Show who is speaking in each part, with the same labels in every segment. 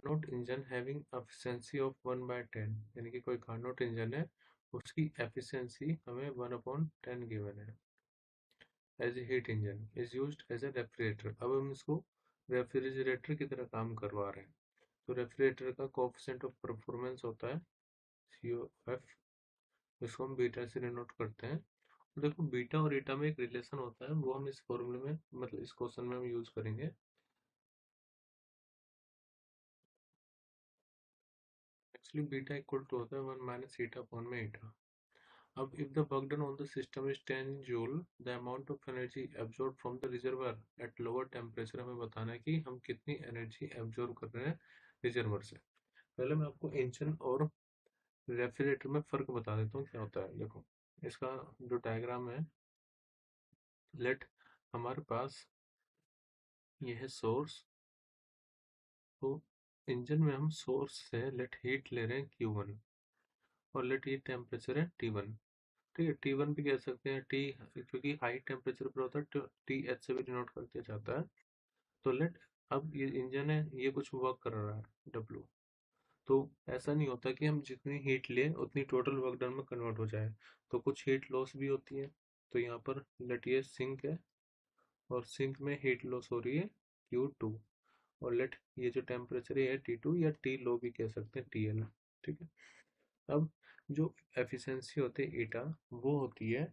Speaker 1: Carnot engine having efficiency of 1/10, यानी कि कोई कार्नोट इंजन है, उसकी एफिशिएंसी हमें 1/10 गिवन है as a heat engine is used as a refrigerator. अब हम इसको रेफ्रिजरेटर की तरह काम करवा रहे हैं। तो रेफ्रिजरेटर का कोएफिशिएंट ऑफ परफॉर्मेंस होता है COF, इसको हम बीटा से डिनोट करते हैं। तो देखो बीटा और ईटा में एक रिलेशन होता है, वो हम इस फॉर्मूले में मतलब इस क्वेश्चन में हम यूज करेंगे। एक्चुअली बीटा इक्वल टू होता है 1 माइनस ईटा अपॉन में ईटा। अब if the work done on the system is 10 joule, the amount of energy absorbed from the reservoir at lower temperature, हमें बताना है कि हम कितनी एनर्जी एब्जॉर्ब कर रहे हैं रिजर्वर से। पहले मैं आपको इंजन और रेफ्रिजरेटर में फर्क बता देता हूँ क्या होता है। देखो इसका जो डायग्राम है, लेट हमारे पास ये है सोर्स। तो इंजन में हम सोर्स से लेट हीट ले रहे हैं Q1 और लेट ये टेम्परेचर है T1। ठीक है, T1 भी कह सकते हैं टी, क्योंकि हाई टेम्परेचर पर होता है तो TH से भी डिनोट कर दिया जाता है। तो लेट अब ये इंजन है, ये कुछ वर्क कर रहा है W। तो ऐसा नहीं होता कि हम जितनी हीट लें उतनी टोटल वर्क डन में कन्वर्ट हो जाए, तो कुछ हीट लॉस भी होती है। तो यहाँ पर लेट ये सिंक है और सिंक में हीट लॉस हो रही है Q2, और लेट ये जो टेम्परेचर है T2 या T लो भी कह सकते हैं TL। ठीक है, अब जो एफिशिएंसी होती है ईटा, वो होती है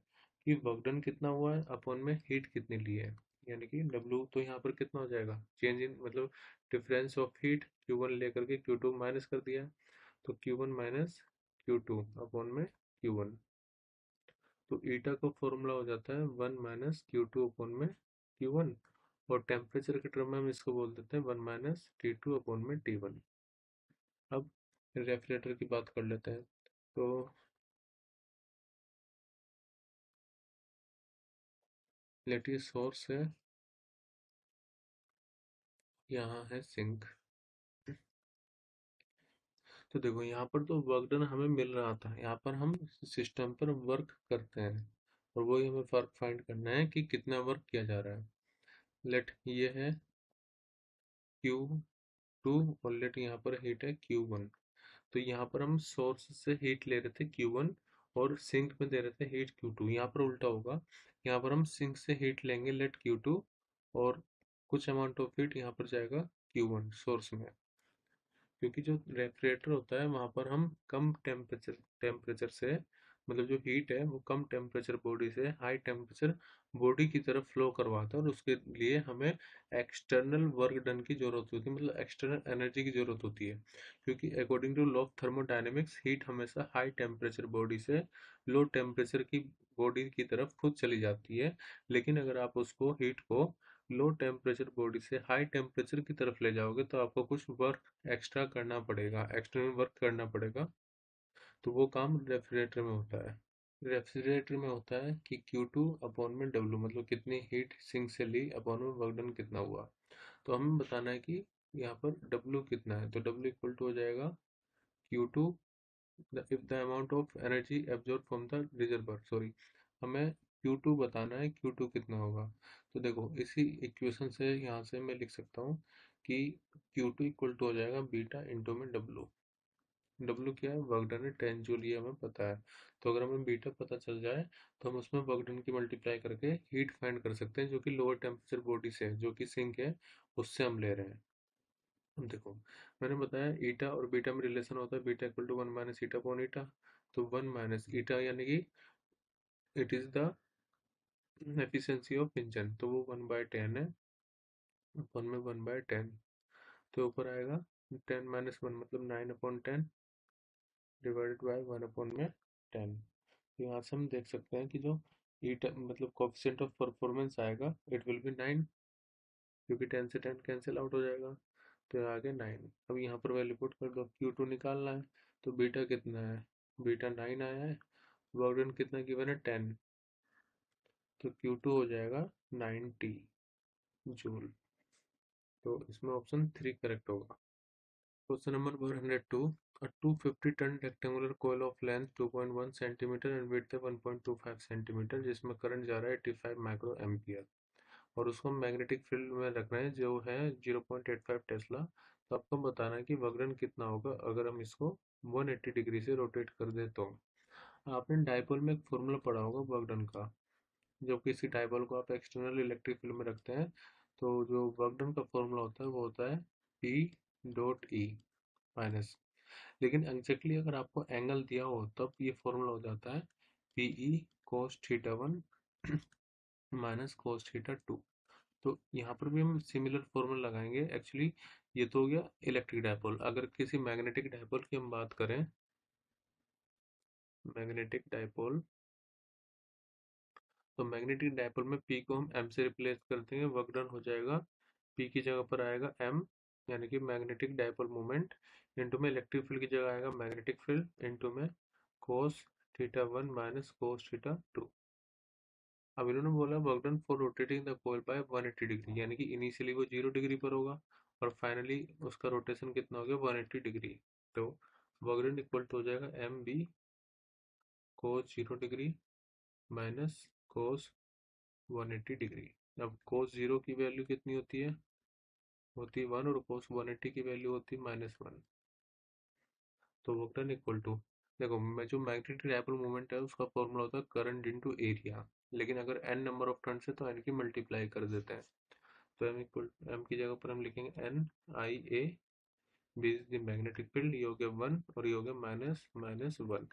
Speaker 1: कि वर्क डन कितना हुआ है अपॉन में हीट कितनी ली है, यानी कि W। तो यहाँ पर कितना हो जाएगा, चेंज इन मतलब डिफरेंस ऑफ हीट Q1 लेकर के Q2 माइनस कर दिया, तो Q1 माइनस Q2 अपॉन में Q1। तो ईटा का फॉर्मूला हो जाता है 1 माइनस Q2 अपॉन में Q1, और टेम्परेचर के टर्म में हम इसको बोल देते हैं 1 माइनस T2 अपॉन में T1। अब रेफ्रिजरेटर की बात कर लेते हैं। तो लेट ये सोर्स है, यहाँ है सिंक। तो देखो यहाँ पर तो वर्क डन हमें मिल रहा था, यहाँ पर हम सिस्टम पर वर्क करते हैं और वही हमें फर्क फाइंड करना है कि कितना वर्क किया जा रहा है। लेट ये है Q2 और लेट यहाँ पर हीट है Q1। तो यहाँ पर हम सोर्स से हीट ले रहे थे Q1 और सिंक में दे रहे थे हीट Q2। यहाँ पर उल्टा होगा, यहाँ पर हम सिंक से हीट लेंगे लेट Q2 और कुछ अमाउंट ऑफ हीट यहाँ पर जाएगा Q1 सोर्स में। क्योंकि जो रेफ्रिजरेटर होता है वहाँ पर हम कम टेम्परेचर टेम्परेचर से मतलब जो हीट है वो कम टेम्परेचर बॉडी से हाई टेम्परेचर बॉडी की तरफ फ्लो करवाता है, और उसके लिए हमें एक्सटर्नल वर्क डन की जरूरत होती है, मतलब एक्सटर्नल एनर्जी की जरूरत होती है। क्योंकि according to law of thermodynamics heat हमेशा हाई टेम्परेचर बॉडी से लो टेम्परेचर की बॉडी की तरफ खुद चली जाती है। लेकिन अगर आप उसको हीट को लो टेम्परेचर बॉडी से हाई टेम्परेचर की तरफ ले जाओगे तो आपको कुछ वर्क एक्स्ट्रा करना पड़ेगा, एक्सटर्नल वर्क करना पड़ेगा। तो वो काम रेफ्रिजरेटर में होता है। रेफ्रिजरेटर में होता है कि Q2 अपॉन में W, मतलब कितनी हीट सिंक से ली अपॉन में वर्क डन कितना हुआ। तो हमें बताना है कि यहाँ पर W कितना है, तो W इक्वल टू हो जाएगा Q2 if the amount of energy absorbed from the reservoir, sorry हमें Q2 बताना है, Q2 कितना होगा। तो देखो इसी इक्वेशन से यहाँ से मैं लिख सकता हूँ कि Q2 इक्वल टू हो जाएगा बीटा इंटू में W। W क्या है, वर्क डन है 10 जूल, ये हमें पता है। तो अगर हमें बीटा पता चल जाए तो हम उसमें वर्क डन की मल्टीप्लाई करके हीट फाइंड कर सकते हैं, जो कि लोअर टेम्परेचर बॉडी से जो कि सिंक है उससे हम ले रहे हैं। अब देखो मैंने बताया ईटा और बीटा में रिलेशन होता है, beta equal to 1 minus eta upon eta. तो 1 माइनस ईटा यानी कि it is the efficiency of engine, तो वो 1/10 है, 1 में 1/10। तो ऊपर आएगा 10 माइनस 1 मतलब 9/10 डिवाइडेड बाय 1/में 10। तो यहाँ से हम देख सकते हैं कि जो ईटा मतलब कोएफिशिएंट ऑफ परफॉर्मेंस आएगा इट विल बी 9, क्योंकि 10 से 10 कैंसिल आउट हो जाएगा। तो आ गया 9। अब यहाँ पर वैल्यू पुट कर दो, Q2 निकालना है। तो बीटा कितना है, बीटा 9 आया है, वर्क डन कितना गिवन है 10, तो Q2 हो जाएगा 90 जूल। तो इसमें ऑप्शन 3 करेक्ट होगा। Question number 102, a 250 turn rectangular coil of length 2.1 centimetre and width है 1.25 सेंटीमीटर, जिसमें करंट जा रहा है 85 माइक्रो एम्पियर, और उसको मैग्नेटिक फील्ड में रखना है जो है 0.85 टेस्ला। तो आपको बताना है कि वर्क डन कितना होगा अगर हम इसको 180 डिग्री से रोटेट कर दें तो। आपने डाइपोल में एक फॉर्मूला पढ़ा होगा वर्क डन का। जब किसी डाइपोल को आप एक्सटर्नल इलेक्ट्रिक फील्ड में रखते हैं तो जो वर्क डन का फॉर्मूला होता है वो होता है P डॉट ई माइनस। लेकिन एग्जैक्टली अगर आपको एंगल दिया हो तब ये फॉर्मूला हो जाता है PE cos theta 1 minus cos theta 2। तो यहाँ पर भी हम सिमिलर फॉर्मूला लगाएंगे। एक्चुअली ये तो हो गया इलेक्ट्रिक डाइपोल। अगर किसी मैग्नेटिक डाइपोल की हम बात करें, मैग्नेटिक डाइपोल, तो मैग्नेटिक डाइपोल में P को हम M से रिप्लेस कर देंगे, वर्क डन हो जाएगा P की जगह पर आएगा M, यानी कि मैग्नेटिक डाइपोल मोमेंट, इनटू में इलेक्ट्रिक फील्ड की जगह आएगा मैग्नेटिक फील्ड, इनटू में cos theta 1 minus cos theta 2। अब इन्होंने बोला work done for rotating the coil by 180 degree, यानी कि इनिशियली वो 0 डिग्री पर होगा और फाइनली उसका रोटेशन कितना हो गया 180 डिग्री। तो वर्क डन इक्वल टू हो जाएगा MB cos 0 degree minus cos 180 degree. अब cos 0 की वैल्यू कितनी होती है 1, और cos 180 की वैल्यू होती है -1। तो वर्क डन इक्वल टू, देखो मैं जो मैग्नेटिक डाइपोल मोमेंट है उसका फॉर्मूला होता है करंट इनटू एरिया, लेकिन अगर n नंबर ऑफ टर्न्स है तो n की मल्टीप्लाई कर देते हैं। तो m की जगह पर हम लिखेंगे NIA, B is the magnetic field, ये हो गया 1 और ये हो गया -1।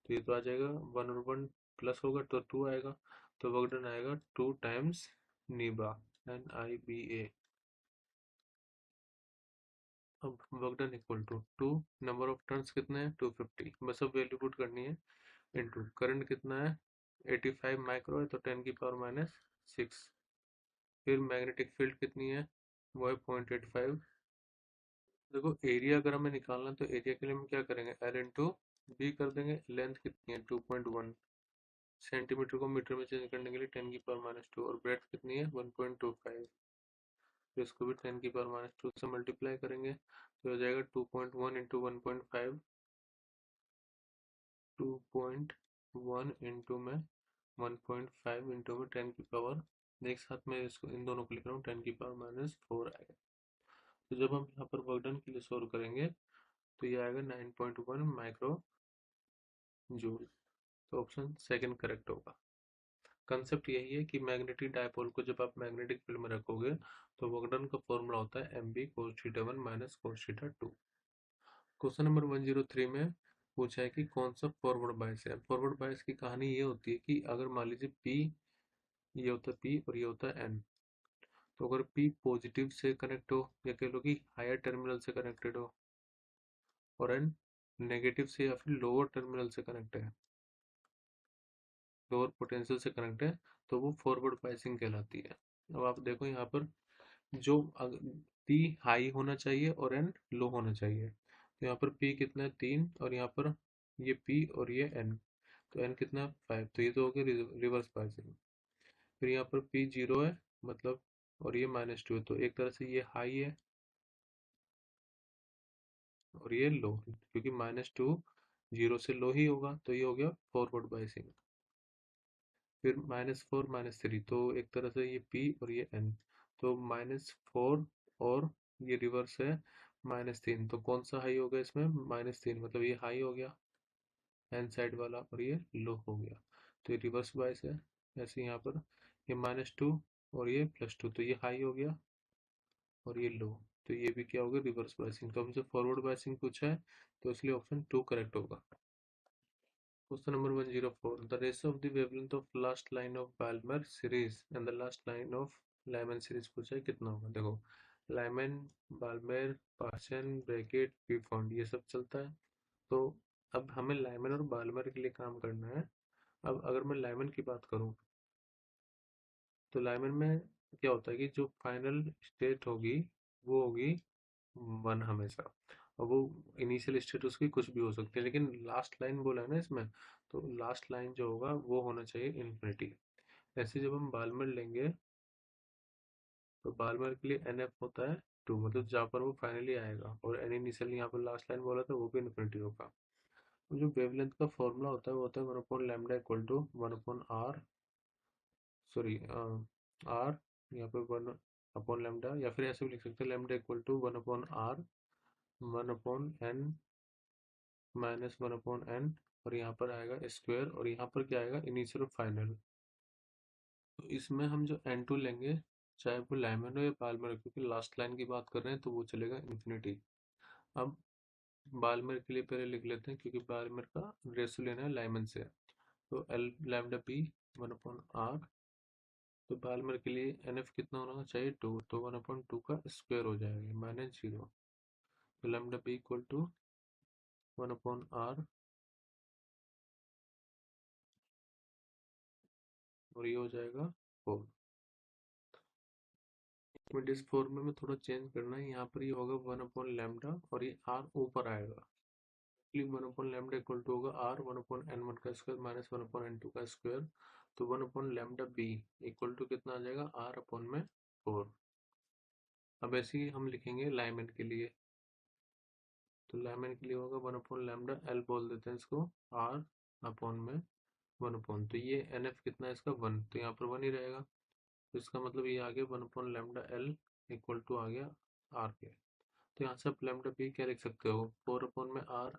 Speaker 1: तो ये तो आ जाएगा 1 और 1 प्लस होगा तो 2 आएगा। तो वर्क डन आएगा 2 टाइम्स नीबा, NIBA। अब work done equal to 2, number of turns कितने हैं 250, बस अब वैल्यू पुट करनी है, इनटू करंट कितना है 85 माइक्रो है तो 10 की पावर -6। फिर मैग्नेटिक फील्ड कितनी है वो है 0.85। देखो एरिया अगर हमें निकालना है तो एरिया के लिए हम क्या करेंगे L इंटू बी कर देंगे। लेंथ कितनी है 2.1 सेंटीमीटर को मीटर में चेंज करने के लिए 10 की पावर -2, और ब्रेड्थ कितनी है 1.25, तो इसको भी 10 की पावर -2 से मल्टीप्लाई करेंगे तो हो जाएगा 2.1 इंटू 1.5, 2.1 इंटू में 1.5 इंटू में 10 की पावर, एक साथ में इसको इन दोनों को लिख रहा हूँ 10 की पावर -4 आएगा। तो जब हम यहाँ पर वर्क डन के लिए सोल्व करेंगे तो ये आएगा 9.1 माइक्रो जूल। तो ऑप्शन सेकंड करेक्ट होगा। कंसेप्ट यही है कि मैग्नेटिक डायपोल को जब आप मैग्नेटिक फील्ड में रखोगे तो वर्क डन का फॉर्मूला होता है MB cos theta 1 minus cos theta 2। Question number 103 में पूछा है कि कौन सा फॉरवर्ड बायस है। फॉरवर्ड बायस की कहानी ये होती है कि अगर मान लीजिए P, ये होता है P और ये होता है N, तो अगर P पॉजिटिव से कनेक्ट हो या कह लो कि हायर टर्मिनल से कनेक्टेड हो, और N नेगेटिव से या फिर लोअर टर्मिनल से कनेक्ट है, लोअर पोटेंशियल से कनेक्ट है, तो वो फॉरवर्ड बायसिंग कहलाती है। अब आप देखो यहाँ पर जो P हाई होना चाहिए और N लो होना चाहिए, तो यहाँ पर P कितना है 3, और यहाँ पर ये P और ये N, तो N कितना है 5, तो ये तो हो गया रिवर्स बायसिंग। फिर यहाँ पर P 0 है मतलब, और ये -2 है, तो एक तरह से ये हाई है और ये लो, क्योंकि -2 0 से लो ही होगा, तो ये हो गया फॉरवर्ड बायसिंग। फिर -4 -3, तो एक तरह से ये P और ये N, तो -4 और ये रिवर्स है -3, तो कौन सा हाई होगा इसमें -3, मतलब ये हाई हो गया एन साइड वाला, और ये लो हो गया, तो ये रिवर्स बायस है। ऐसे यहाँ पर ये -2 और ये +2, तो ये हाई हो गया और ये लो, तो ये भी क्या होगा रिवर्स बायसिंग। तो हमसे फॉरवर्ड बायसिंग पूछा है तो इसलिए ऑप्शन 2 करेक्ट होगा। Question number 104. The ratio of the wavelength of last line of Balmer series and the last line of Lyman series पूछा है कितना होगा। देखो लाइमन, बाल्मेर, पार्सन, ब्रैकेट, पीफॉन्ड ये सब चलता है। तो अब हमें लाइमन और बाल्मेर के लिए काम करना है। अब अगर मैं लाइमन की बात करूं तो लाइमन में क्या होता है कि जो फाइनल स्टेट होगी वो होगी 1 हमेशा, और वो इनिशियल स्टेट उसकी कुछ भी हो सकती है, लेकिन लास्ट लाइन बोला है ना इसमें, तो लास्ट लाइन जो होगा वो होना चाहिए इन्फिनिटी। ऐसे जब हम बाल्मर लेंगे तो बाल्मर के लिए NF होता है 2, मतलब जहाँ पर वो फाइनली आएगा, और एन इनिशियल यहाँ पर लास्ट लाइन बोला था वो भी इन्फिनिटी होगा। तो जो वेवलेंथ का फॉर्मूला होता है वो होता है 1/λ equal to 1/r, sorry r, यहाँ पे 1/λ, या फिर ऐसे भी लिख सकते हैं λ equal to 1/r 1/n minus 1/n, और यहाँ पर आएगा स्क्वायर, और यहाँ पर क्या आएगा, इनिशियल और फाइनल। तो इसमें हम जो n2 लेंगे, चाहे वो लाइमन हो या बाल्मर हो, क्योंकि लास्ट लाइन की बात कर रहे हैं तो वो चलेगा इन्फिनिटी। अब बाल्मर के लिए पहले लिख लेते हैं, क्योंकि बाल्मर का रेशो लेना है लाइमन से। तो एल लैम्डा बी 1/r। तो बाल्मर के लिए NF कितना होना चाहिए, 2, तो 1/2 का स्क्वायर हो जाएगा माइनस 0। तो lambda B equal to 1/r, और ये हो जाएगा 4। इस फॉर्मूले में थोड़ा चेंज करना है, यहाँ पर ये होगा 1/λ, और ये r ऊपर आएगा। 1/λ इक्वल टू होगा r 1/n1 का स्क्वायर माइनस 1/n2 का स्क्वायर। तो 1/λ b इक्वल टू कितना आ जाएगा, r/4। अब ऐसे ही हम लिखेंगे लाइमन के लिए। तो लाइमन के लिए होगा 1/λ, l बोल देते हैं इसको, r अपॉन में 1/, तो ये NF कितना है इसका 1, तो यहाँ पर 1 ही रहेगा। तो इसका मतलब ये आ गया 1/λ l इक्वल टू आ गया r के। तो यहाँ से आप लैम्डा बी क्या लिख सकते हो, 4/r,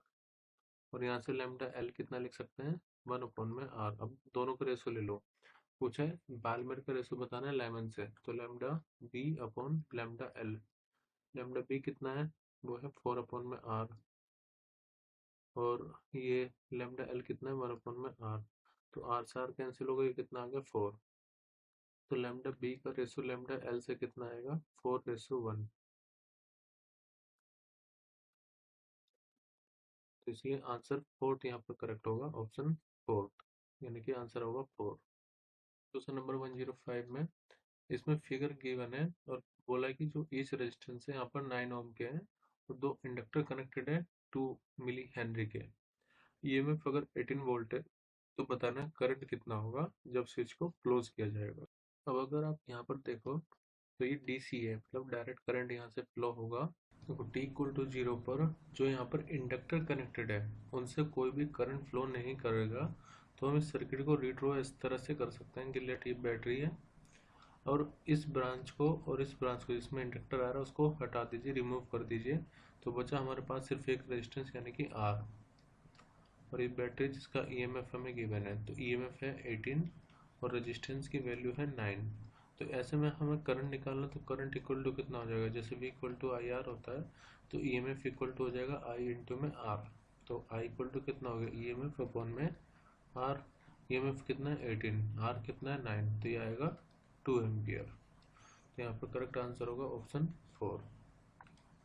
Speaker 1: और यहाँ से लैम्डा एल कितना लिख सकते हैं, 1/r। अब दोनों का रेशो ले लो। पूछा है बाल्मर का रेशो बताना है लाइमन से, तो lambda B upon lambda L. Lambda B कितना है, वो है 4/r, और ये लैम्डा एल कितना है, 1/r। तो r से r कैंसिल हो गया, ये कितना आ गया 4। तो लैम्डा बी का रेशो लैम्डा एल से कितना आएगा, 4:1। तो इसलिए आंसर फोर्थ यहाँ पर करेक्ट होगा, ऑप्शन फोर्थ, यानी कि आंसर होगा 4। क्वेश्चन नंबर 105 में इसमें फिगर गिवन है, और बोला है कि जो ईच रेजिस्टेंस है यहाँ पर 9 ओम के हैं, और 2 इंडक्टर कनेक्टेड है 2 मिली हेनरी के। ईएमएफ अगर 18 वोल्ट है, तो बताना करंट कितना होगा जब स्विच को क्लोज किया जाएगा। अब अगर आप यहाँ पर देखो, तो ये डीसी है, मतलब डायरेक्ट करंट यहाँ से फ्लो होगा। देखो t इक्वल टू 0 पर जो यहाँ पर इंडक्टर कनेक्टेड है, उनसे कोई भी करंट फ्लो नहीं करेगा। तो हम इस सर्किट को रीड्रॉ इस तरह से कर सकते हैं कि लेट ये बैटरी है, और इस ब्रांच को और इस ब्रांच को जिसमें इंडक्टर आ रहा है उसको हटा दीजिए, रिमूव कर दीजिए। तो बचा हमारे पास सिर्फ एक रेजिस्टेंस यानी कि R, और ये बैटरी जिसका EMF हमें गिवन है। तो EMF है 18 और रेजिस्टेंस की वैल्यू है 9। तो ऐसे में हमें करंट निकालना, तो करंट इक्वल टू कितना हो जाएगा, जैसे V इक्वल टू IR होता है, तो EMF इक्वल टू हो जाएगा I इंटू में R। तो I इक्वल टू कितना हो गया, EMF अपॉन में R। EMF कितना है 18, R कितना है 9, तो ये आएगा 2 एम्पियर। तो यहाँ पर करेक्ट आंसर होगा option 4।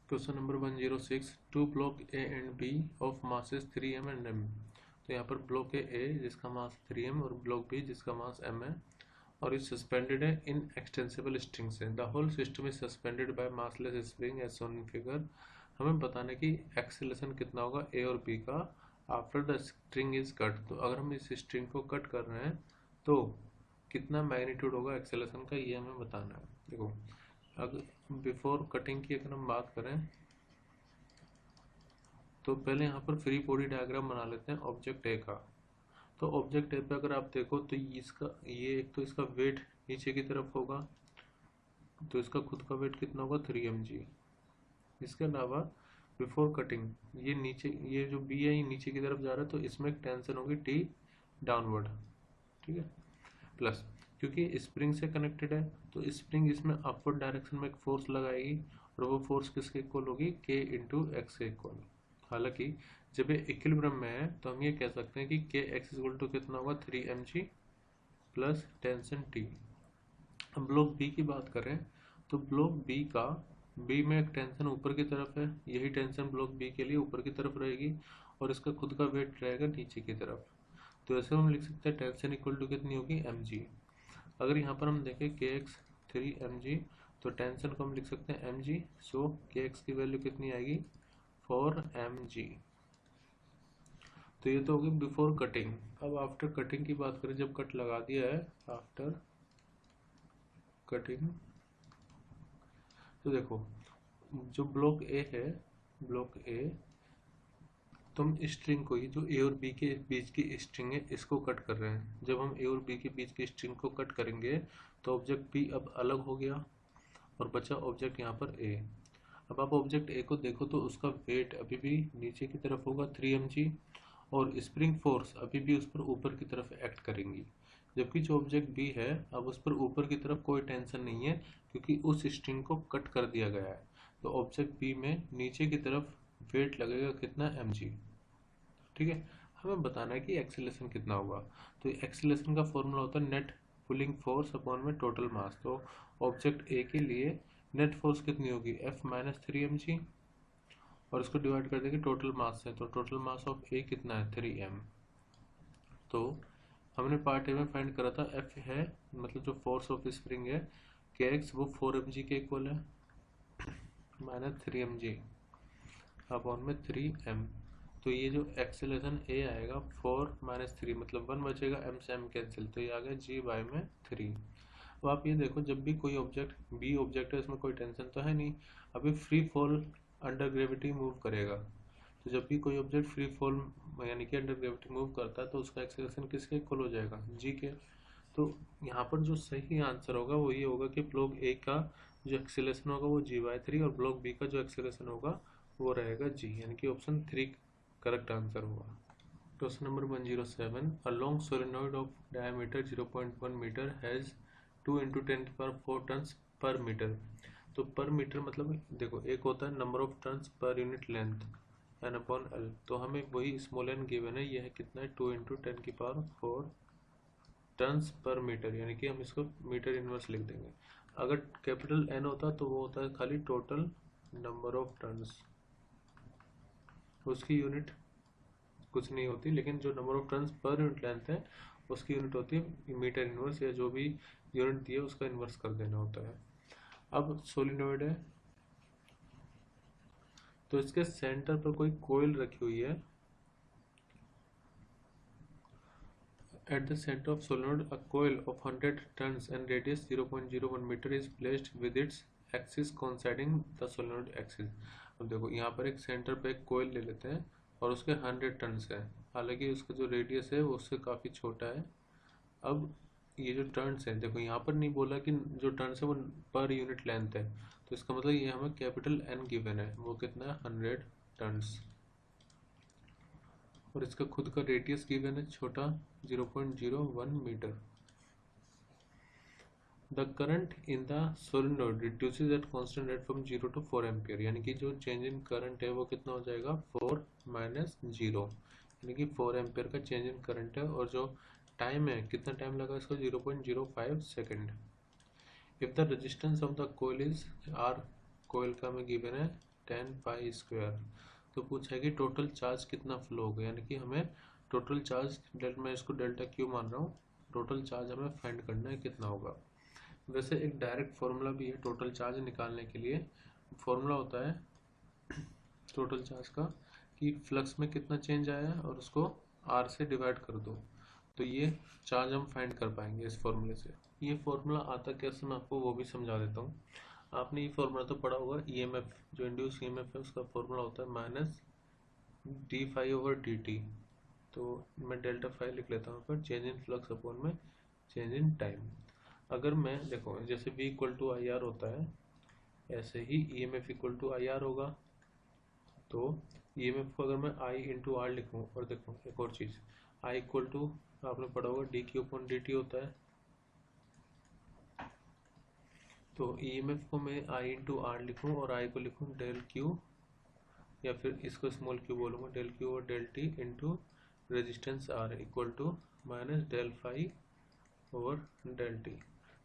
Speaker 1: Question number 106, two block A and B of masses 3m and m। तो यहाँ पर ब्लॉक ए जिसका मास 3m और ब्लॉक बी जिसका मास m है, और ये सस्पेंडेड है इन एक्सटेंसिबल स्ट्रिंग से। The whole system is suspended by massless spring as shown in figure. हमें बताना है कि एक्सेलरेशन कितना होगा ए और बी का after the string is cut. तो अगर हम इस स्ट्रिंग को कट कर रहे हैं तो कितना मैग्नीट्यूड होगा एक्सेलरेशन का, ये हमें बताना है। देखो अगर बिफोर कटिंग की अगर हम बात करें, तो पहले यहाँ पर फ्री बॉडी डायग्राम बना लेते हैं ऑब्जेक्ट ए का। तो ऑब्जेक्ट ए पे अगर आप देखो तो इसका ये एक तो इसका वेट नीचे की तरफ होगा, तो इसका खुद का वेट कितना होगा 3 mg। इसके अलावा बिफोर कटिंग ये नीचे, ये जो बी है ये नीचे की तरफ जा रहा है, तो इसमें एक टेंशन होगी टी डाउनवर्ड, ठीक है। प्लस क्योंकि स्प्रिंग से कनेक्टेड है, तो स्प्रिंग इसमें अपवर्ड डायरेक्शन में एक फोर्स लगाएगी, और वो फोर्स किसके इक्वल होगी, के इंटू एक्स के इक्वल। हालांकि जब ये इक्विलिब्रियम में है तो हम ये कह सकते हैं कि के एक्स इक्वल टू कितना होगा 3 mg प्लस टेंशन टी। अब ब्लॉक बी की बात करें, तो ब्लॉक बी का बी में एक टेंशन ऊपर की तरफ है, यही टेंशन ब्लॉक बी के लिए ऊपर की तरफ रहेगी, और इसका खुद का वेट रहेगा नीचे की तरफ। तो ऐसे हम लिख सकते हैं टेंशन इक्वल टू कितनी होगी mg। अगर यहाँ पर हम देखें के एक्स 3 mg, तो टेंशन को हम लिख सकते हैं mg। सो के एक्स की वैल्यू कितनी आएगी 4 mg। तो ये तो होगी बिफोर कटिंग। अब आफ्टर कटिंग की बात करें, जब कट लगा दिया है आफ्टर कटिंग, तो देखो जो ब्लॉक ए है, ब्लॉक ए, तो हम स्ट्रिंग को, ये जो ए और बी के बीच की स्ट्रिंग है इसको कट कर रहे हैं। जब हम ए और बी के बीच की स्ट्रिंग को कट करेंगे तो ऑब्जेक्ट बी अब अलग हो गया, और बचा ऑब्जेक्ट यहाँ पर ए। अब आप ऑब्जेक्ट ए को देखो तो उसका वेट अभी भी नीचे की तरफ होगा 3 mg, और स्प्रिंग फोर्स अभी भी उस पर ऊपर की तरफ एक्ट करेंगी। जबकि जो ऑब्जेक्ट बी है, अब उस पर ऊपर की तरफ कोई टेंशन नहीं है, क्योंकि उस स्ट्रिंग को कट कर दिया गया है। तो ऑब्जेक्ट बी में नीचे की तरफ वेट लगेगा कितना, mg। ठीक है, हमें बताना है कि एक्सेलरेशन कितना होगा। तो एक्सेलरेशन का फॉर्मूला होता है नेट पुलिंग फोर्स अपॉन में टोटल मास। तो ऑब्जेक्ट ए के लिए नेट फोर्स कितनी होगी, F माइनस 3 mg, और इसको डिवाइड कर देंगे टोटल मास से। तो टोटल मास ऑफ ए कितना है, 3m। तो हमने पार्ट ए में फाइंड करा था F है, मतलब जो फोर्स ऑफ स्प्रिंग है kx, वो 4 mg के इक्वल है, माइनस 3 mg अपॉन में 3m। तो ये जो एक्सेलरेशन ए आएगा 4 माइनस 3, मतलब 1 बचेगा, m से m कैंसिल, तो ये आ गया g बाय में 3। अब आप ये देखो, जब भी कोई ऑब्जेक्ट बी ऑब्जेक्ट है, इसमें कोई टेंशन तो है नहीं, अभी free fall under gravity move करेगा। तो जब भी कोई ऑब्जेक्ट फ्री फॉल यानी कि अंडर ग्रेविटी मूव करता है, तो उसका एक्सेलरेशन किसके इक्वल हो जाएगा, जी के। तो यहाँ पर जो सही आंसर होगा वो ये होगा कि ब्लॉक ए का जो एक्सेलरेशन होगा वो g/3, और ब्लॉक बी का जो एक्सेलरेशन होगा वो रहेगा g, यानी कि ऑप्शन 3 करेक्ट आंसर होगा। Question number 107, a long solenoid of diameter 0.1 metre has 2 × 10⁴ turns per metre. तो पर मीटर मतलब देखो, एक होता है number of turns per unit length, n/L। तो हमें वही स्मॉल n गिवन है, यह है कितना है, 2 × 10⁴ टन्स पर मीटर, यानी कि हम इसको मीटर इनवर्स लिख देंगे। अगर कैपिटल N होता तो वो होता है खाली टोटल नंबर ऑफ टन्स, उसकी यूनिट कुछ नहीं होती, लेकिन जो number of turns per unit length है उसकी यूनिट होती है मीटर इनवर्स, या जो भी यूनिट दी है उसका इनवर्स कर देना होता है। अब सोलिनॉइड है, तो इसके सेंटर पर कोई कोयल रखी हुई है। At the center of solenoid, a coil of 100 tons and radius 0.01 meter is placed with its axis coinciding the solenoid axis। अब देखो यहाँ पर एक सेंटर पे एक कोयल ले लेते हैं और उसके 100 टन्स है, हालांकि उसका जो रेडियस है वो उससे काफ़ी छोटा है। अब ये जो टर्न्स है, देखो यहाँ पर नहीं बोला कि जो टर्न्स है वो पर यूनिट लेंथ है, तो इसका मतलब ये हमें कैपिटल N गिवन है, वो कितना है, 100 टन्स, और इसका खुद का रेडियस गिवन है छोटा 0.01 metre. The current in the solenoid reduces at constant rate from 0 to 4 ampere, यानी कि जो चेंज इन करंट है वो कितना हो जाएगा, 4 माइनस 0, यानी कि 4 एम्पियर का चेंज इन करंट है। और जो टाइम है, कितना टाइम लगा इसको, 0.05 सेकेंड। If the resistance of the coil is R, coil का हमें गिवन है 10 पाई स्क्वायर, तो पूछा है कि टोटल चार्ज कितना फ्लो होगा, यानी कि हमें टोटल चार्ज, मैं इसको डेल्टा क्यू मान रहा हूँ, टोटल चार्ज हमें फाइंड करना है कितना होगा। वैसे एक डायरेक्ट फॉर्मूला भी है टोटल चार्ज निकालने के लिए। फॉर्मूला होता है टोटल चार्ज का कि फ्लक्स में कितना चेंज आया है और उसको आर से डिवाइड कर दो, तो ये चार्ज हम फाइंड कर पाएंगे इस फॉर्मूले से। ये फॉर्मूला आता कैसे, मैं आपको वो भी समझा देता हूँ। आपने ये फॉर्मूला तो पढ़ा होगा, ईएमएफ, जो इंड्यूस ईएमएफ है उसका फॉर्मूला होता है माइनस d∅/dt। तो मैं डेल्टा फाई लिख लेता हूँ पर चेंज इन फ्लक्स अपॉन में चेंज इन टाइम। अगर मैं देखो, जैसे V = IR होता है, ऐसे ही EMF = IR होगा। तो EMF को अगर मैं I × R लिखूँ, और देखो एक और चीज़, I = आपने पढ़ा होगा dq/dt होता है। तो EMF को मैं I × R लिखूँ और I को लिखूँ डेल Q, या फिर इसको स्मॉल q बोलूँगा, डेल Q और del T into resistance R equal to minus del phi over del T।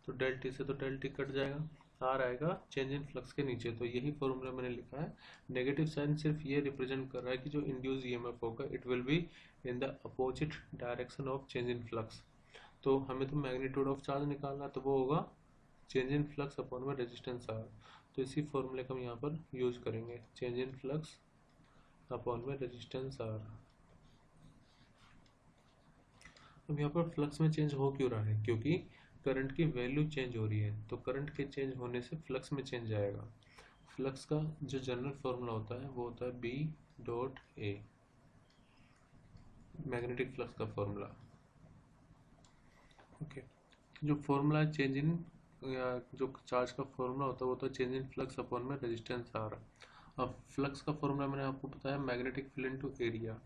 Speaker 1: तो डेल T से तो डेल T कट जाएगा, आर आएगा चेंज इन फ्लक्स के नीचे। तो यही फॉर्मूला मैंने लिखा है। नेगेटिव साइन सिर्फ ये रिप्रेजेंट कर रहा है कि जो इंड्यूस ईएमएफ होगा it will be in the opposite direction of change in flux. तो हमें तो मैग्नीट्यूड ऑफ चार्ज निकालना, तो वो होगा चेंज इन फ्लक्स अपॉन में रेजिस्टेंस आर। तो इसी फॉर्मूले का हम यहाँ पर यूज करेंगे, चेंज इन फ्लक्स अपॉन में रेजिस्टेंस आर। अब यहाँ पर फ्लक्स में चेंज हो क्यों रहा है, क्योंकि करंट की वैल्यू चेंज हो रही है, तो करंट के चेंज होने से फ्लक्स में चेंज आएगा। फ्लक्स का जो जनरल फॉर्मूला होता है वो होता है B.A, मैग्नेटिक फ्लक्स का फॉर्मूला। ओके, जो फॉर्मूला चेंज इन या जो चार्ज का फॉर्मूला होता है वो तो चेंज इन फ्लक्स अपॉन में रेजिस्टेंस आर। अब फ्लक्स का फॉर्मूला मैंने आपको बताया मैग्नेटिक फील्ड इनटू एरिया।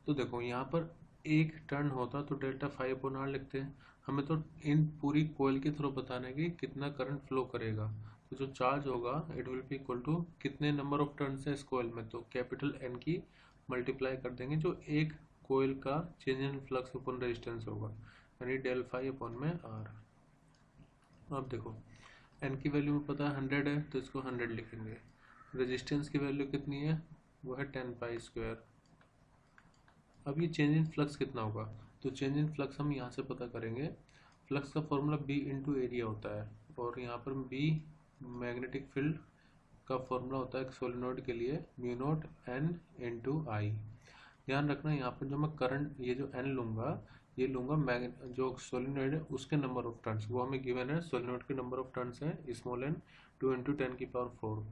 Speaker 1: तो देखो यहाँ पर एक टर्न होता तो डेल्टा फाइव अपॉन आर लिखते हैं। हमें तो इन पूरी कोयल के थ्रू बताना है कि कितना करंट फ्लो करेगा। तो जो चार्ज होगा it will be equal to कितने नंबर ऑफ टर्न्स है इस कोयल में, तो कैपिटल एन की मल्टीप्लाई कर देंगे जो एक कोयल का change in flux upon resistance होगा, यानी डेल फाइव अपॉन में आर। अब देखो एन की वैल्यू में पता है 100 है तो इसको 100 लिखेंगे। रेजिस्टेंस की वैल्यू कितनी है, वो है 10 पाई स्क्वायर। अब ये चेंज इन फ्लक्स कितना होगा, तो चेंज इन फ्लक्स हम यहाँ से पता करेंगे। फ्लक्स का फॉर्मूला बी इंटू एरिया होता है, और यहाँ पर बी मैग्नेटिक फील्ड का फॉर्मूला होता है सोलेनोइड के लिए म्यू नॉट एन इंटू आई। ध्यान रखना यहाँ पर जो मैं करंट ये जो एन लूंगा, ये लूंगा जो सोलेनोइड है उसके नंबर ऑफ टर्न्स, वो हमें गिवन है। सोलेनोइड के नंबर ऑफ टर्न्स है स्मॉल एन 2 इंटू 10 की पावर 4।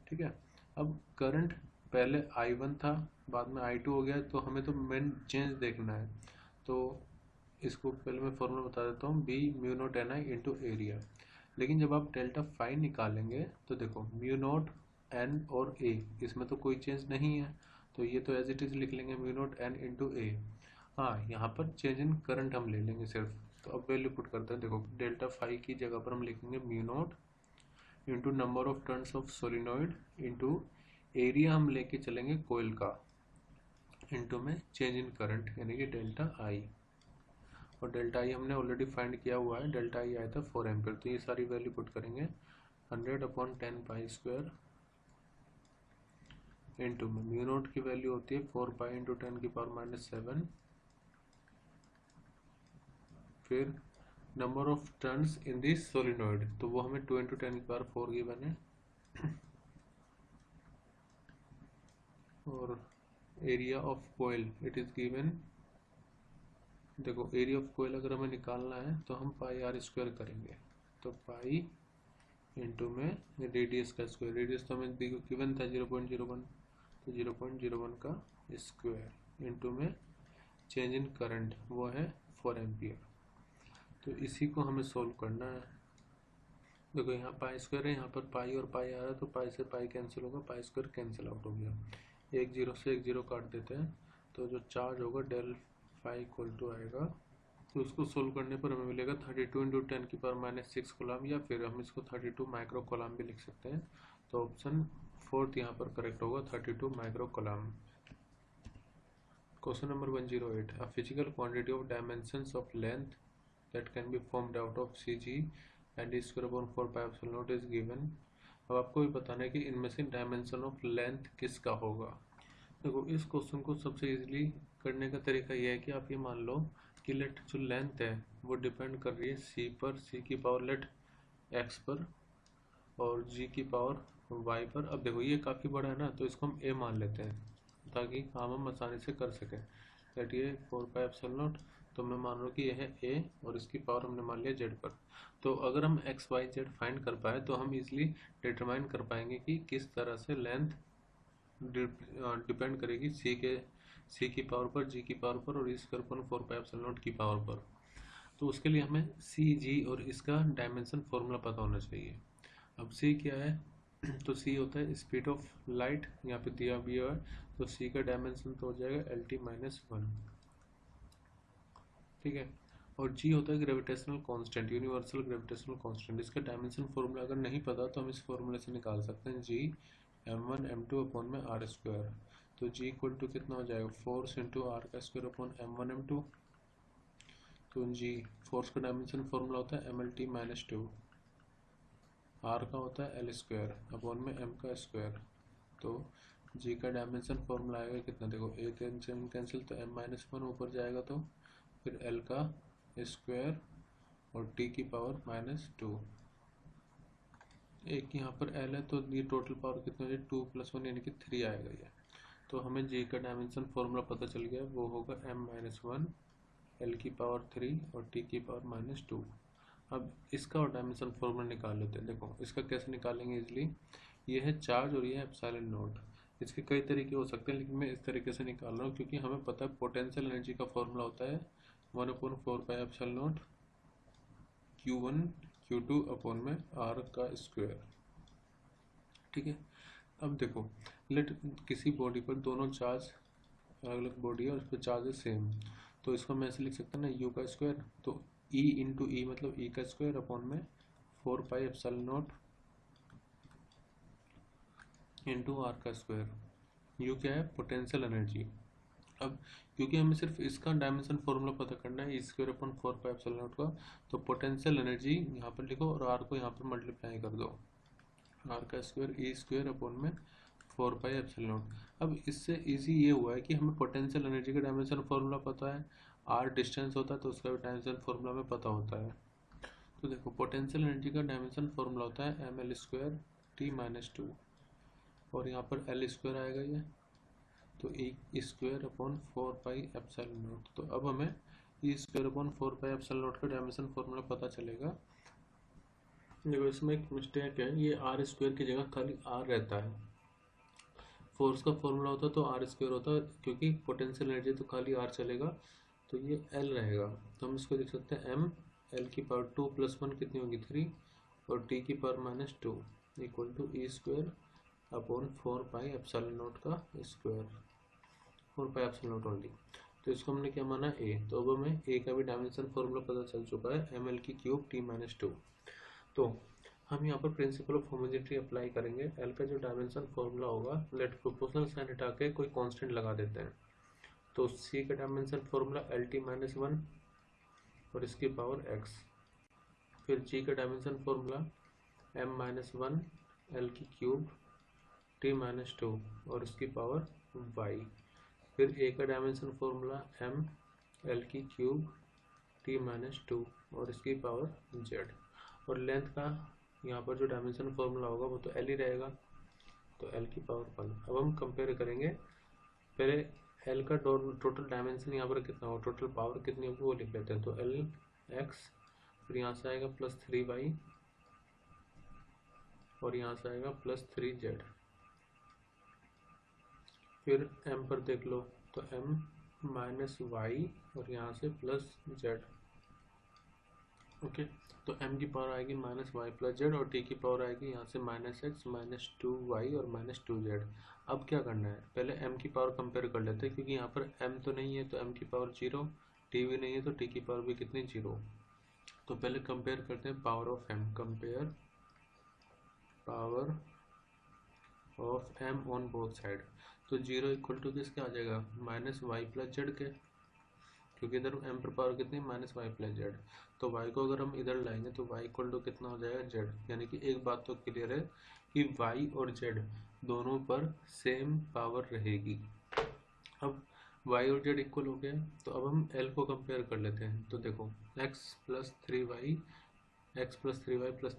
Speaker 1: ठीक है। अब करंट पहले I1 था, बाद में I2 हो गया, तो हमें तो मेन चेंज देखना है। तो इसको पहले मैं फॉर्मूला बता देता हूँ, B mu naught N I into area. लेकिन जब आप डेल्टा फाइव निकालेंगे तो देखो म्यू नॉट एन और ए, इसमें तो कोई चेंज नहीं है, तो ये तो एज इट इज लिख लेंगे म्यू नॉट एन इंटू ए। हाँ, यहाँ पर चेंज इन करंट हम ले लेंगे सिर्फ। तो अब वैल्यू पुट करते हैं, देखो डेल्टा फाइव की जगह पर हम लिखेंगे mu naught into number of turns of solenoid into area हम लेके चलेंगे कोयल का, इंटू में चेंज इन करंट यानी कि डेल्टा आई। और डेल्टा आई हमने ऑलरेडी फाइंड किया हुआ है, डेल्टा आई आया था 4 एम्पियर। तो ये सारी वैल्यू पुट करेंगे 100 अपॉन 10 पाई स्क्वायर इंटू में म्यू नोट की वैल्यू होती है 4 पाई इंटू 10 की पावर -7, फिर number of turns in this solenoid, तो वो हमें 2 इंटू 10 की पावर 4 गिवन है। और area of coil it is given, देखो एरिया ऑफ कोयल अगर हमें निकालना है तो हम पाई आर स्क्वायर करेंगे, तो पाई इंटू में रेडियस का स्क्वायर, रेडियस तो हमें गिवन था 0.01, तो 0.01 का स्क्वायर इंटू में चेंज इन करंट वो है 4 एम्पियर। तो इसी को हमें सोल्व करना है। देखो यहाँ पाई स्क्वायर है, यहाँ पर पाई और पाई आ रहा है, तो पाई से पाई कैंसिल होगा, पाई स्क्वायर कैंसिल आउट हो गया, एक जीरो से एक जीरो काट देते हैं, तो जो चार्ज होगा डेल फाई इक्वल टू आएगा, तो उसको सोल्व करने पर हमें मिलेगा 32 इंटू 10 की पावर -6 कोलम, या फिर हम इसको 32 माइक्रो कोलम भी लिख सकते हैं। तो ऑप्शन फोर्थ यहाँ पर करेक्ट होगा, 32 micro coulomb. Question number 108, a physical quantity of dimensions of length that can be formed out of CG and square upon 4 pi epsilon naught is given। अब आपको भी बताना है कि इनमें से डायमेंशन ऑफ लेंथ किसका होगा। देखो इस क्वेश्चन को सबसे इजीली करने का तरीका यह है कि आप ये मान लो कि लेट जो लेंथ है वो डिपेंड कर रही है C पर, C की पावर लेट X पर और G की पावर Y पर। अब देखो ये काफ़ी बड़ा है ना, तो इसको हम A मान लेते हैं ताकि काम हम आसानी से कर सकें। लेट ये 4 पाई एप्सिलॉन नॉट, तो मैं मान रहा हूँ कि यह है ए और इसकी पावर हमने मान लिया जेड पर। तो अगर हम एक्स वाई जेड फाइंड कर पाए तो हम इजीली डिटरमाइन कर पाएंगे कि किस तरह से लेंथ डिपेंड करेगी सी की पावर पर, जी की पावर पर और इसके ऊपर 4 पाई एप्सिलॉन नॉट की पावर पर। तो उसके लिए हमें सी जी और इसका डायमेंशन फॉर्मूला पता होना चाहिए। अब सी क्या है, तो सी होता है स्पीड ऑफ लाइट, यहाँ पे दिया भी है, तो सी का डायमेंशन तो हो जाएगा LT-1, ठीक है। और जी होता है gravitational constant, universal gravitational constant. इसका डायमेंशन फॉर्मूला अगर नहीं पता तो हम इस फॉर्मूले से निकाल सकते हैं, जी m1 m2 अपॉन में आर स्क्वायर। तो जी इक्वल टू कितना हो जाएगा, फोर्स इंटू आर का स्क्वायर अपॉन m1 m2। तो जी फोर्स का डायमेंशन फॉर्मूला होता है MLT-2, आर का होता है एल स्क्वायर अपॉन में m का स्क्वायर। तो जी का डायमेंशन फॉर्मूला आएगा कितना, देखो एक कैंसिल तो m-1 ऊपर जाएगा, तो फिर L का स्क्वायर और T की पावर -2। एक यहाँ पर L है तो ये टोटल पावर कितना है 2 + 1 यानी कि 3 आएगा ये। तो हमें G का डायमेंशन फॉर्मूला पता चल गया, वो होगा m-1 L की पावर 3 और T की पावर -2। अब इसका और डायमेंशन फॉर्मूला निकाल लेते हैं। देखो इसका कैसे निकालेंगे इजली, ये है चार्ज और ये है एप्सिलॉन नॉट। इसके कई तरीके हो सकते हैं लेकिन मैं इस तरीके से निकाल रहा हूँ क्योंकि हमें पता है पोटेंशियल एनर्जी का फॉर्मूला होता है 1/4 पाई epsilon not Q1 Q2 upon में R का स्क्वायर। ठीक है, अब देखो लेट किसी बॉडी पर दोनों चार्ज अलग अलग बॉडी है और उस पर चार्ज है सेम, तो इसको मैं ऐसे लिख सकता हूँ ना, U का स्क्वायर, तो E इंटू ई मतलब E का स्क्वायर अपॉन में 4 pi epsilon naught into R का स्क्वायर। यू क्या है, पोटेंशियल एनर्जी। अब क्योंकि हमें सिर्फ इसका डायमेंशन फॉर्मूला पता करना है, E square upon 4 pi epsilon nought का, तो पोटेंशियल एनर्जी यहाँ पर लिखो और आर को यहाँ पर मल्टीप्लाई कर दो, आर का स्क्वायर ई स्क्वायर अपॉन में 4 पाई एप्सिलॉन नॉट। अब इससे इजी ये हुआ है कि हमें पोटेंशियल एनर्जी का डायमेंशन फॉर्मूला पता है, आर डिस्टेंस होता है तो उसका भी डायमेंशन फॉर्मूला में पता होता है। तो देखो पोटेंशियल एनर्जी का डायमेंशन फॉर्मूला होता है M L square T minus 2, और यहाँ पर एल स्क्वायर आएगा ये, तो E square upon 4 pi epsilon nought. तो अब हमें E square upon 4 pi epsilon nought का डायमेंशन फॉर्मूला पता चलेगा। देखो इसमें एक मिस्टेक है, ये आर स्क्वायर की जगह खाली आर रहता है, फोर्स का फॉर्मूला होता तो आर स्क्वायर होता, क्योंकि पोटेंशियल एनर्जी तो खाली आर चलेगा, तो ये एल रहेगा। तो हम इसको लिख सकते हैं एम एल की पावर 2 + 1 कितनी होगी 3, और टी की power -2 equal to E square upon 4 pi epsilon nought का square, 4 pi epsilon nought only. तो इसको हमने क्या माना ए, तो अब हमें ए का भी डायमेंशन फॉर्मूला पता चल चुका है, एम एल की क्यूब टी -2। तो हम यहाँ पर प्रिंसिपल ऑफ होमोजेनिटी अप्लाई करेंगे। एल का जो डायमेंशन फॉर्मूला होगा, लेट प्रोपोर्शनल साइन हटा के कोई कांस्टेंट लगा देते हैं, तो सी का डायमेंशन फॉर्मूला एल टी -1 और इसकी पावर एक्स, फिर जी का डायमेंशन फॉर्मूला m-1 एल की क्यूब t-2 और इसकी पावर y, फिर ए का डायमेंशन फॉर्मूला m एल की क्यूब t-2 और इसकी पावर z, और लेंथ का यहाँ पर जो डायमेंशन फॉर्मूला होगा वो तो एल ही रहेगा, तो एल की पावर 1। अब हम कंपेयर करेंगे, पहले एल का टोटल डायमेंशन यहाँ पर कितना होगा, टोटल पावर कितनी होगी वो लिख लेते हैं। तो एल एक्स, फिर यहाँ से आएगा +3y और यहाँ से आएगा +3z, फिर m पर देख लो तो m -y और यहाँ से +z। ओके, तो m की पावर आएगी -y + z और t की पावर आएगी यहाँ से -x -2y और -2z। अब क्या करना है, पहले m की पावर कंपेयर कर लेते हैं, क्योंकि यहाँ पर m तो नहीं है तो m की पावर 0, t भी नहीं है तो t की पावर भी कितनी 0। तो पहले कंपेयर करते हैं power of m, compare power of m on both side. तो 0 इक्वल टू किसके आ जाएगा, -y + z के, क्योंकि इधर m पर पावर कितनी -y + z, तो y को अगर हम इधर लाएंगे तो y इक्वल टू कितना हो जाएगा z। यानी कि एक बात तो क्लियर है कि y और z दोनों पर सेम पावर रहेगी। अब y और z इक्वल हो गया, तो अब हम l को कंपेयर कर लेते हैं। तो देखो x + 3y +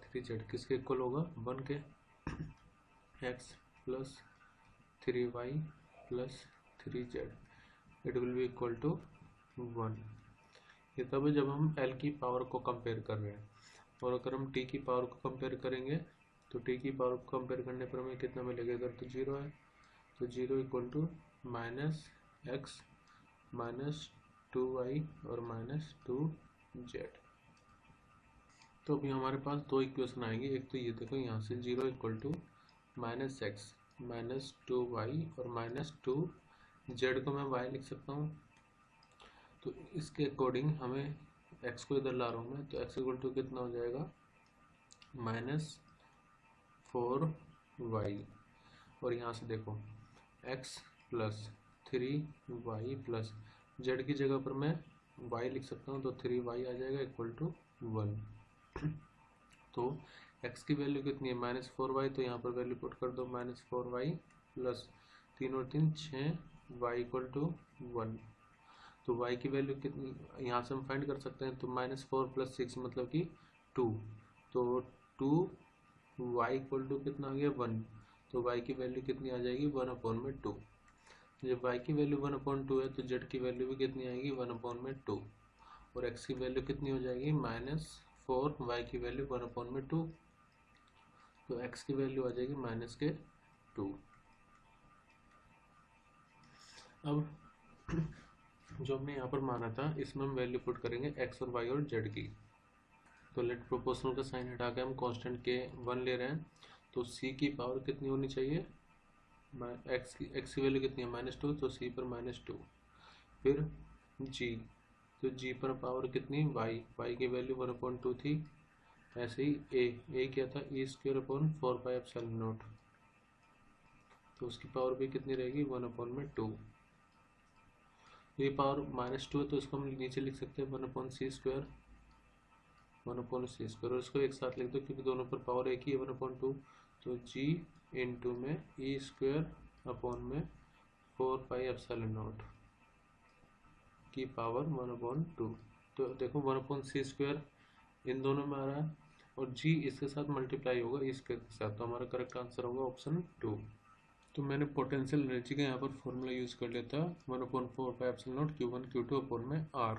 Speaker 1: 3z किसके इक्वल होगा, 1 के, x + 3y + 3z it will be equal to 1। ये तब है जब हम l की पावर को कंपेयर कर रहे हैं, और अगर हम t की पावर को कंपेयर करेंगे तो t की पावर को कंपेयर करने पर हमें कितना मिलेगा, इधर तो 0 है, तो 0 इक्वल टू -x -2y और -2z। तो अभी हमारे पास दो इक्वेशन आएंगी, एक तो ये देखो यहाँ से 0 इक्वल टू -x -2y और -2z को मैं y लिख सकता हूँ। तो इसके अकॉर्डिंग हमें x को इधर ला रहा हूँ मैं, तो x इक्वल टू कितना हो जाएगा -4y, और यहाँ से देखो x + 3y + z की जगह पर मैं y लिख सकता हूँ, तो 3y आ जाएगा इक्वल टू 1। तो x की वैल्यू कितनी है -4y, तो यहाँ पर वैल्यू पुट कर दो, -4y + 3 और 3 6y इक्वल टू 1। तो y की वैल्यू कितनी यहाँ से हम फाइंड कर सकते हैं, तो -4 + 6 मतलब कि 2, तो 2y इक्वल टू कितना आ गया 1, तो y की वैल्यू कितनी आ जाएगी 1/2। जब y की वैल्यू 1/2 है तो z की वैल्यू भी कितनी आएगी 1/2, और x की वैल्यू कितनी हो जाएगी -4, y की वैल्यू 1/2, तो x की वैल्यू आ जाएगी -2। अब जो हमने यहाँ पर माना था इसमें हम वैल्यू पुट करेंगे x और y और z की। तो लेट प्रोपोर्शनल का साइन हटा के हम कांस्टेंट के 1 ले रहे हैं, तो c की पावर कितनी होनी चाहिए, x की वैल्यू कितनी है -2, तो c पर -2। फिर g, तो g पर पावर कितनी y की वैल्यू 1/2 थी। ऐसे ही a क्या था, e²/4πε0, तो उसकी पावर भी कितनी रहेगी 1/2। ये पावर -2 है तो इसको हम नीचे लिख सकते हैं 1/c², 1/c², और इसको एक साथ लिख दो क्योंकि दोनों पर पावर एक ही है 1/2। तो g इंटू में e²/4πε0 की पावर 1/2। तो देखो 1/c² इन दोनों में आ रहा है और g इसके साथ मल्टीप्लाई होगा e² के साथ, तो हमारा करेक्ट आंसर होगा ऑप्शन 2। तो मैंने पोटेंशियल एनर्जी का यहाँ पर फॉर्मूला यूज़ कर लेता 1/4πε0 Q1 Q2 अपॉन में R,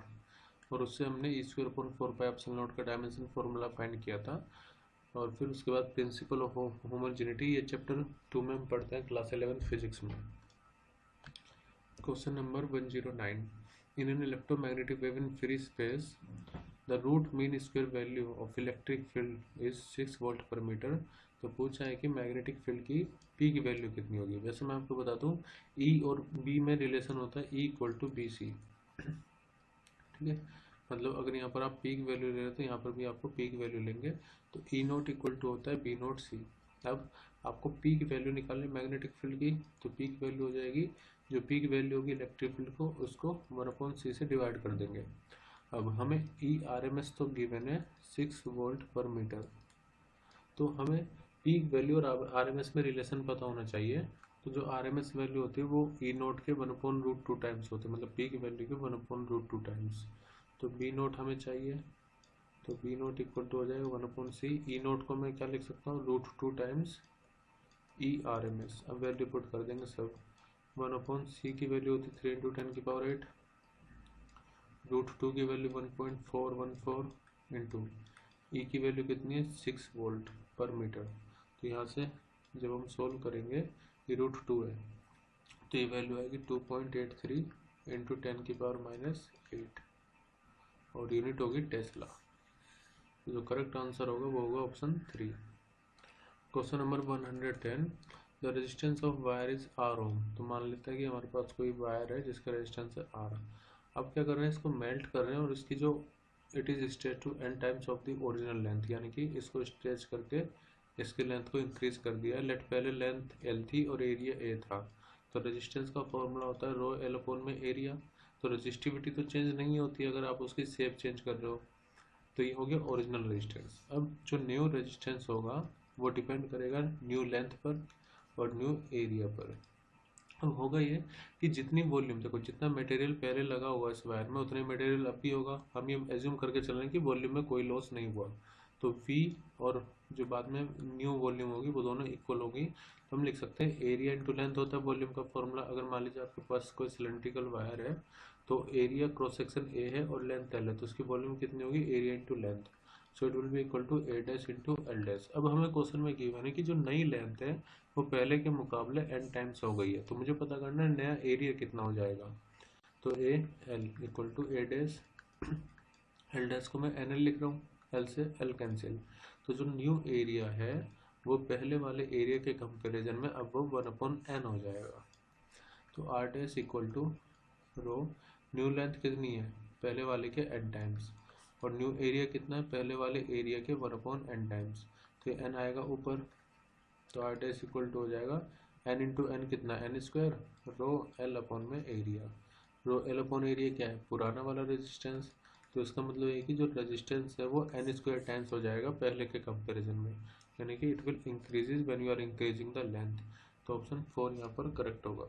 Speaker 1: और उससे हमने e²/4πε0 का डायमेंशन फॉर्मूला फाइंड किया था। और फिर उसके बाद प्रिंसिपल ऑफ होमोजेनिटी, ये चैप्टर 2 में हम पढ़ते हैं क्लास 11 फिजिक्स में। Question number 109, in an electromagnetic wave in free space the root mean square value of electric field is 6 volt per metre. तो पूछा है कि मैग्नेटिक फील्ड की पी की वैल्यू कितनी होगी। वैसे मैं आपको बता दूं ई और बी में रिलेशन होता है E equal to B C, ठीक है। मतलब अगर यहाँ पर आप पी की वैल्यू ले रहे हो तो यहाँ पर भी आपको पी की वैल्यू लेंगे, तो ई नोट इक्वल टू होता है बी नोट सी। अब आपको पी की वैल्यू निकालनी मैग्नेटिक फील्ड की, तो पी की वैल्यू हो जाएगी, जो पी की वैल्यू होगी इलेक्ट्रिक फील्ड को उसको 1/c से डिवाइड कर देंगे। अब हमें ई आर एम एस तो गिवन है 6 वोल्ट पर मीटर, तो हमें पीक वैल्यू और आर एम एस में रिलेशन पता होना चाहिए। तो जो आर एम एस वैल्यू होती है वो ई नोट के 1/√2 टाइम्स होते हैं, मतलब पी की वैल्यू के 1/√2 टाइम्स। तो बी नोट हमें चाहिए, तो बी नोट इक्वल टू हो जाएगा 1/c। ई नोट को मैं क्या लिख सकता हूँ, √2 times E R M S. अब वैल्यू पुट कर देंगे सब, 1/c की वैल्यू होती है 3 × 10⁸, √2 की वैल्यू 1.414 इंटू ई की वैल्यू कितनी है 6 वोल्ट पर मीटर। तो यहाँ से जब हम सोल्व करेंगे, ये √2 है तो ये वैल्यू आएगी 2.83 इंटू 10⁻⁸ और यूनिट होगी टेस्ला। तो जो करेक्ट आंसर होगा वो होगा option 3। Question number 110, the resistance of wire is R ohm. तो मान लेते हैं कि हमारे पास कोई वायर है जिसका रेजिस्टेंस है आर। अब क्या कर रहे हैं, इसको मेल्ट कर रहे हैं और इसकी जो it is stretch to n times of the original length, यानी कि इसको स्ट्रेच करके इसके लेंथ को इंक्रीज कर दिया। लेट पहले लेंथ l थी और एरिया a था, तो रेजिस्टेंस का फॉर्मूला होता है रो l अपॉन में एरिया। तो रेजिस्टिविटी तो चेंज नहीं होती अगर आप उसकी शेप चेंज कर रहे हो, तो ये हो गया ओरिजिनल रेजिस्टेंस। अब जो न्यू रेजिस्टेंस होगा वो डिपेंड करेगा न्यू लेंथ पर और न्यू एरिया पर। अब होगा ये कि जितनी वॉल्यूम, देखो जितना मटेरियल पहले लगा होगा इस वायर में उतने मटेरियल अब भी होगा। हम ये एज्यूम करके चल रहे हैं कि वॉल्यूम में कोई लॉस नहीं हुआ, तो V और जो बाद में न्यू वॉल्यूम होगी वो दोनों इक्वल होगी। तो हम लिख सकते हैं एरिया इंटू लेंथ होता है वॉल्यूम का फॉर्मूला। अगर मान लीजिए आपके पास कोई सिलेंड्रिकल वायर है तो एरिया क्रॉस सेक्शन A है और लेंथ L है, तो उसकी वॉल्यूम कितनी होगी, area into length, so it will be equal to A dash into L dash. अब हमें क्वेश्चन में गिवन है कि जो नई लेंथ है वो पहले के मुकाबले n टाइम्स हो गई है, तो मुझे पता करना है नया एरिया कितना हो जाएगा। तो A L equal to A dash, L dash को मैं NL लिख रहा हूँ, L से L कैंसिल। तो जो न्यू एरिया है वो पहले वाले एरिया के कंपैरिजन में अब वो 1/n हो जाएगा। तो R dash equal to rho, new length कितनी है पहले वाले के n टाइम्स, और न्यू एरिया कितना है पहले वाले एरिया के 1/n टाइम्स, तो n आएगा ऊपर। तो R डैश इक्वल टू हो जाएगा n इंटू एन कितना, n² रो L अपॉन में एरिया। रो L अपॉन एरिया क्या है, पुराना वाला रेजिस्टेंस, तो इसका मतलब है कि जो रेजिस्टेंस है वो n² टाइम्स हो जाएगा पहले के कंपैरिजन में, यानी कि it will increases when you are increasing the length. तो ऑप्शन 4 यहाँ पर करेक्ट होगा।